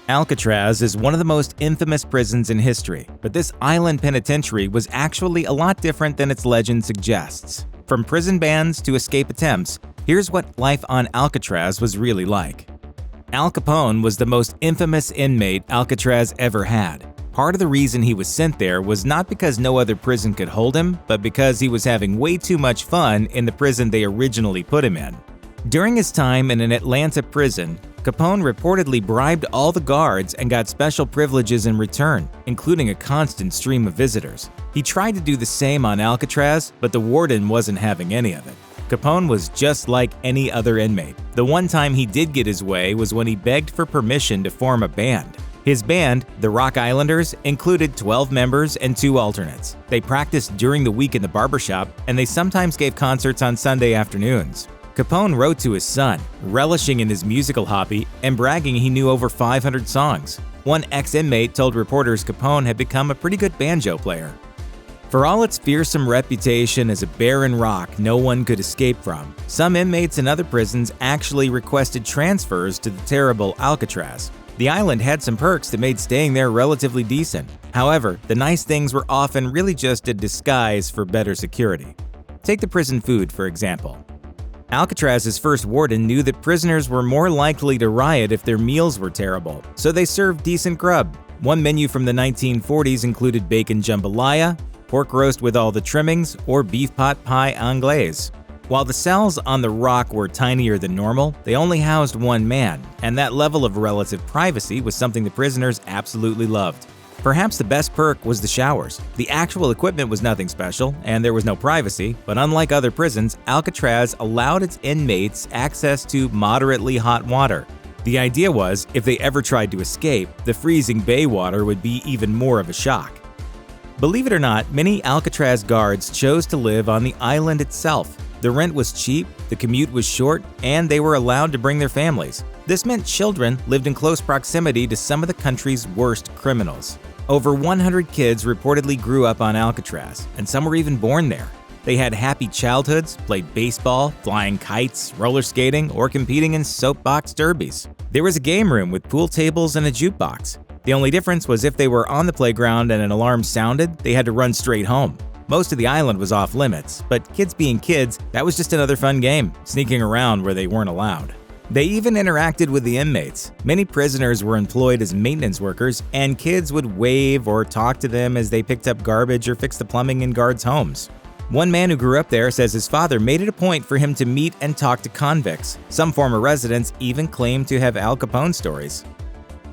Alcatraz is one of the most infamous prisons in history, but this island penitentiary was actually a lot different than its legend suggests. From prison bans to escape attempts, here's what life on Alcatraz was really like. Al Capone was the most infamous inmate Alcatraz ever had. Part of the reason he was sent there was not because no other prison could hold him, but because he was having way too much fun in the prison they originally put him in. During his time in an Atlanta prison, Capone reportedly bribed all the guards and got special privileges in return, including a constant stream of visitors. He tried to do the same on Alcatraz, but the warden wasn't having any of it. Capone was just like any other inmate. The one time he did get his way was when he begged for permission to form a band. His band, the Rock Islanders, included 12 members and 2 alternates. They practiced during the week in the barbershop, and they sometimes gave concerts on Sunday afternoons. Capone wrote to his son, relishing in his musical hobby and bragging he knew over 500 songs. One ex-inmate told reporters Capone had become a pretty good banjo player. For all its fearsome reputation as a barren rock no one could escape from, some inmates in other prisons actually requested transfers to the terrible Alcatraz. The island had some perks that made staying there relatively decent. However, the nice things were often really just a disguise for better security. Take the prison food, for example. Alcatraz's first warden knew that prisoners were more likely to riot if their meals were terrible, so they served decent grub. One menu from the 1940s included bacon jambalaya, pork roast with all the trimmings, or beef pot pie anglaise. While the cells on the Rock were tinier than normal, they only housed one man, and that level of relative privacy was something the prisoners absolutely loved. Perhaps the best perk was the showers. The actual equipment was nothing special, and there was no privacy, but unlike other prisons, Alcatraz allowed its inmates access to moderately hot water. The idea was, if they ever tried to escape, the freezing bay water would be even more of a shock. Believe it or not, many Alcatraz guards chose to live on the island itself. The rent was cheap, the commute was short, and they were allowed to bring their families. This meant children lived in close proximity to some of the country's worst criminals. Over 100 kids reportedly grew up on Alcatraz, and some were even born there. They had happy childhoods, played baseball, flying kites, roller skating, or competing in soapbox derbies. There was a game room with pool tables and a jukebox. The only difference was if they were on the playground and an alarm sounded, they had to run straight home. Most of the island was off limits, but kids being kids, that was just another fun game, sneaking around where they weren't allowed. They even interacted with the inmates. Many prisoners were employed as maintenance workers, and kids would wave or talk to them as they picked up garbage or fixed the plumbing in guards' homes. One man who grew up there says his father made it a point for him to meet and talk to convicts. Some former residents even claimed to have Al Capone stories.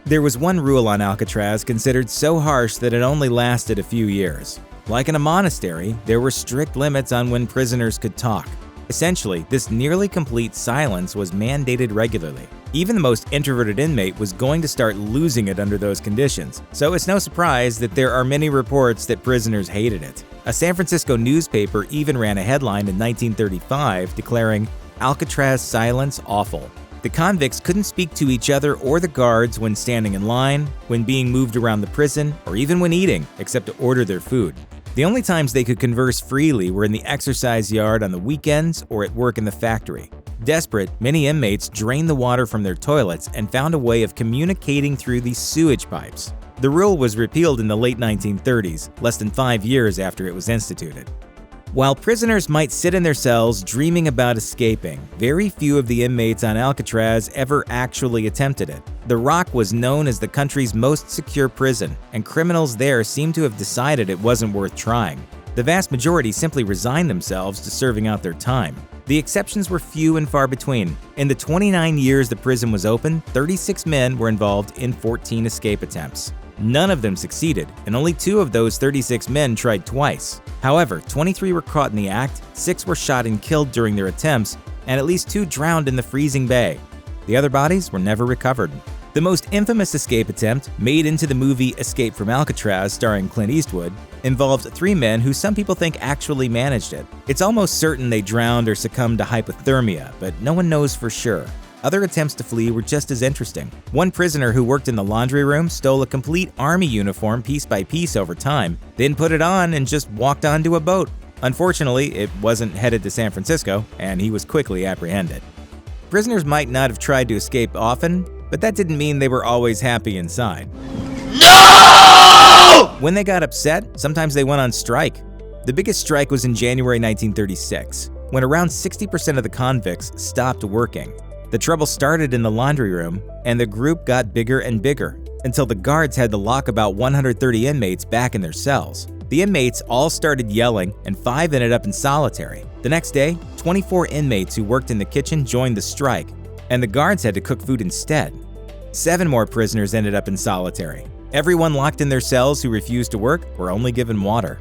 There was one rule on Alcatraz considered so harsh that it only lasted a few years. Like in a monastery, there were strict limits on when prisoners could talk. Essentially, this nearly complete silence was mandated regularly. Even the most introverted inmate was going to start losing it under those conditions, so it's no surprise that there are many reports that prisoners hated it. A San Francisco newspaper even ran a headline in 1935 declaring, "Alcatraz silence awful." The convicts couldn't speak to each other or the guards when standing in line, when being moved around the prison, or even when eating, except to order their food. The only times they could converse freely were in the exercise yard on the weekends or at work in the factory. Desperate, many inmates drained the water from their toilets and found a way of communicating through these sewage pipes. The rule was repealed in the late 1930s, less than 5 years after it was instituted. While prisoners might sit in their cells dreaming about escaping, very few of the inmates on Alcatraz ever actually attempted it. The Rock was known as the country's most secure prison, and criminals there seemed to have decided it wasn't worth trying. The vast majority simply resigned themselves to serving out their time. The exceptions were few and far between. In the 29 years the prison was open, 36 men were involved in 14 escape attempts. None of them succeeded, and only 2 of those 36 men tried twice. However, 23 were caught in the act, 6 were shot and killed during their attempts, and at least 2 drowned in the freezing bay. The other bodies were never recovered. The most infamous escape attempt, made into the movie Escape from Alcatraz starring Clint Eastwood, involved 3 men who some people think actually managed it. It's almost certain they drowned or succumbed to hypothermia, but no one knows for sure. Other attempts to flee were just as interesting. One prisoner who worked in the laundry room stole a complete army uniform piece by piece over time, then put it on and just walked onto a boat. Unfortunately, it wasn't headed to San Francisco, and he was quickly apprehended. Prisoners might not have tried to escape often, but that didn't mean they were always happy inside. No! When they got upset, sometimes they went on strike. The biggest strike was in January 1936, when around 60% of the convicts stopped working. The trouble started in the laundry room, and the group got bigger and bigger, until the guards had to lock about 130 inmates back in their cells. The inmates all started yelling, and 5 ended up in solitary. The next day, 24 inmates who worked in the kitchen joined the strike, and the guards had to cook food instead. 7 more prisoners ended up in solitary. Everyone locked in their cells who refused to work were only given water.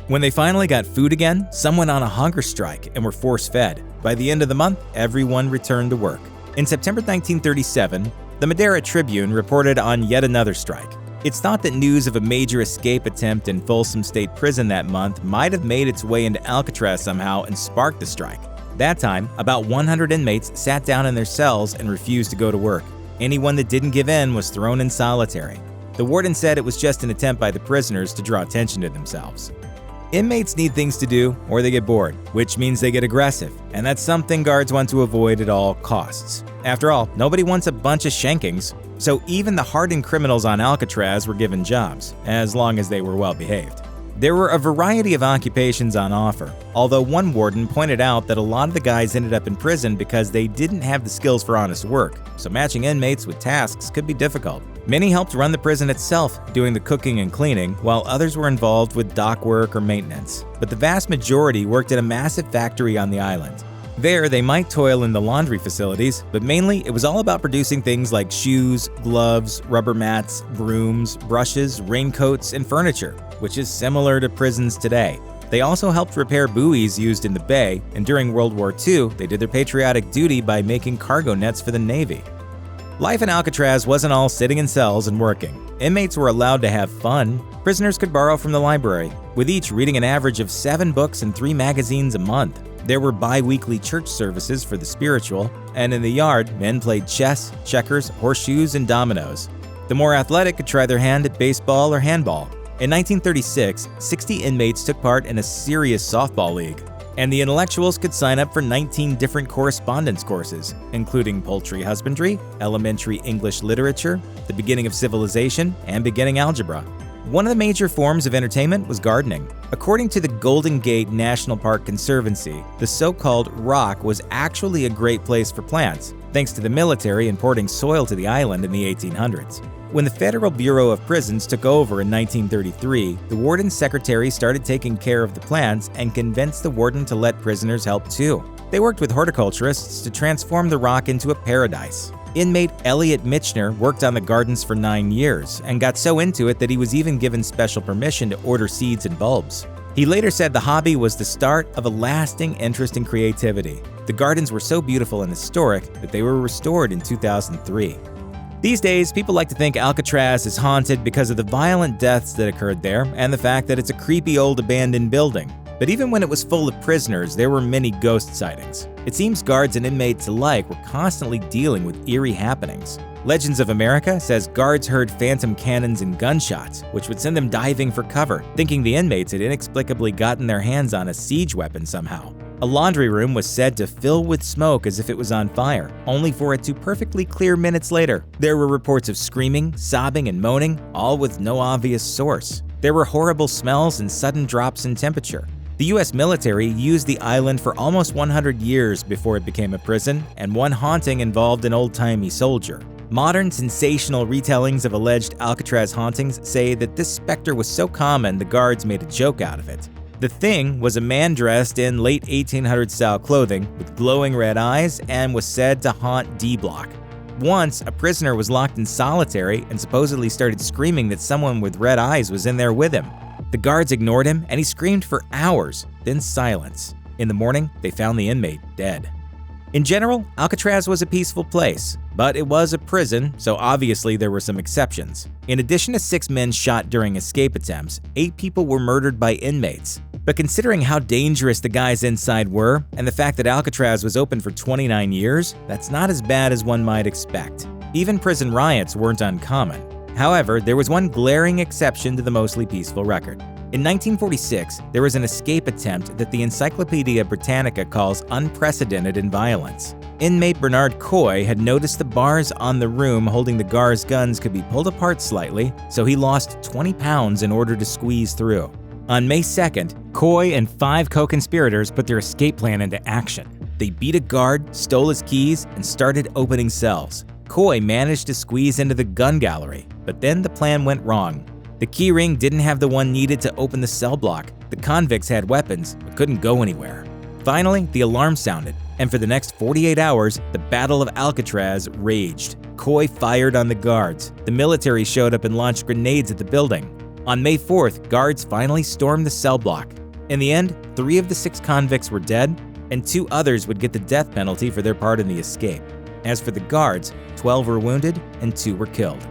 When they finally got food again, some went on a hunger strike and were force-fed. By the end of the month, everyone returned to work. In September 1937, the Madera Tribune reported on yet another strike. It's thought that news of a major escape attempt in Folsom State Prison that month might have made its way into Alcatraz somehow and sparked the strike. That time, about 100 inmates sat down in their cells and refused to go to work. Anyone that didn't give in was thrown in solitary. The warden said it was just an attempt by the prisoners to draw attention to themselves. Inmates need things to do or they get bored, which means they get aggressive, and that's something guards want to avoid at all costs. After all, nobody wants a bunch of shankings, so even the hardened criminals on Alcatraz were given jobs, as long as they were well behaved. There were a variety of occupations on offer, although one warden pointed out that a lot of the guys ended up in prison because they didn't have the skills for honest work, so matching inmates with tasks could be difficult. Many helped run the prison itself, doing the cooking and cleaning, while others were involved with dock work or maintenance. But the vast majority worked at a massive factory on the island. There, they might toil in the laundry facilities, but mainly it was all about producing things like shoes, gloves, rubber mats, brooms, brushes, raincoats, and furniture, which is similar to prisons today. They also helped repair buoys used in the bay, and during World War II, they did their patriotic duty by making cargo nets for the Navy. Life in Alcatraz wasn't all sitting in cells and working. Inmates were allowed to have fun. Prisoners could borrow from the library, with each reading an average of 7 books and 3 magazines a month. There were bi-weekly church services for the spiritual, and in the yard, men played chess, checkers, horseshoes, and dominoes. The more athletic could try their hand at baseball or handball. In 1936, 60 inmates took part in a serious softball league, and the intellectuals could sign up for 19 different correspondence courses, including poultry husbandry, elementary English literature, the beginning of civilization, and beginning algebra. One of the major forms of entertainment was gardening. According to the Golden Gate National Park Conservancy, the so-called rock was actually a great place for plants, thanks to the military importing soil to the island in the 1800s. When the Federal Bureau of Prisons took over in 1933, the warden's secretary started taking care of the plants and convinced the warden to let prisoners help too. They worked with horticulturists to transform the rock into a paradise. Inmate Elliot Michener worked on the gardens for 9 years and got so into it that he was even given special permission to order seeds and bulbs. He later said the hobby was the start of a lasting interest in creativity. The gardens were so beautiful and historic that they were restored in 2003. These days, people like to think Alcatraz is haunted because of the violent deaths that occurred there and the fact that it's a creepy old abandoned building. But even when it was full of prisoners, there were many ghost sightings. It seems guards and inmates alike were constantly dealing with eerie happenings. Legends of America says guards heard phantom cannons and gunshots, which would send them diving for cover, thinking the inmates had inexplicably gotten their hands on a siege weapon somehow. A laundry room was said to fill with smoke as if it was on fire, only for it to perfectly clear minutes later. There were reports of screaming, sobbing, and moaning, all with no obvious source. There were horrible smells and sudden drops in temperature. The U.S. military used the island for almost 100 years before it became a prison, and one haunting involved an old-timey soldier. Modern sensational retellings of alleged Alcatraz hauntings say that this specter was so common the guards made a joke out of it. The Thing was a man dressed in late 1800s-style clothing with glowing red eyes and was said to haunt D Block. Once, a prisoner was locked in solitary and supposedly started screaming that someone with red eyes was in there with him. The guards ignored him and he screamed for hours, then silence. In the morning, they found the inmate dead. In general, Alcatraz was a peaceful place, but it was a prison, so obviously there were some exceptions. In addition to 6 men shot during escape attempts, 8 people were murdered by inmates. But considering how dangerous the guys inside were, and the fact that Alcatraz was open for 29 years, that's not as bad as one might expect. Even prison riots weren't uncommon. However, there was one glaring exception to the mostly peaceful record. In 1946, there was an escape attempt that the Encyclopedia Britannica calls unprecedented in violence. Inmate Bernard Coy had noticed the bars on the room holding the guards' guns could be pulled apart slightly, so he lost 20 pounds in order to squeeze through. On May 2nd, Coy and 5 co-conspirators put their escape plan into action. They beat a guard, stole his keys, and started opening cells. Coy managed to squeeze into the gun gallery, but then the plan went wrong. The key ring didn't have the one needed to open the cell block. The convicts had weapons, but couldn't go anywhere. Finally, the alarm sounded, and for the next 48 hours, the Battle of Alcatraz raged. Coy fired on the guards. The military showed up and launched grenades at the building. On May 4th, guards finally stormed the cell block. In the end, 3 of the 6 convicts were dead, and 2 others would get the death penalty for their part in the escape. As for the guards, 12 were wounded and 2 were killed.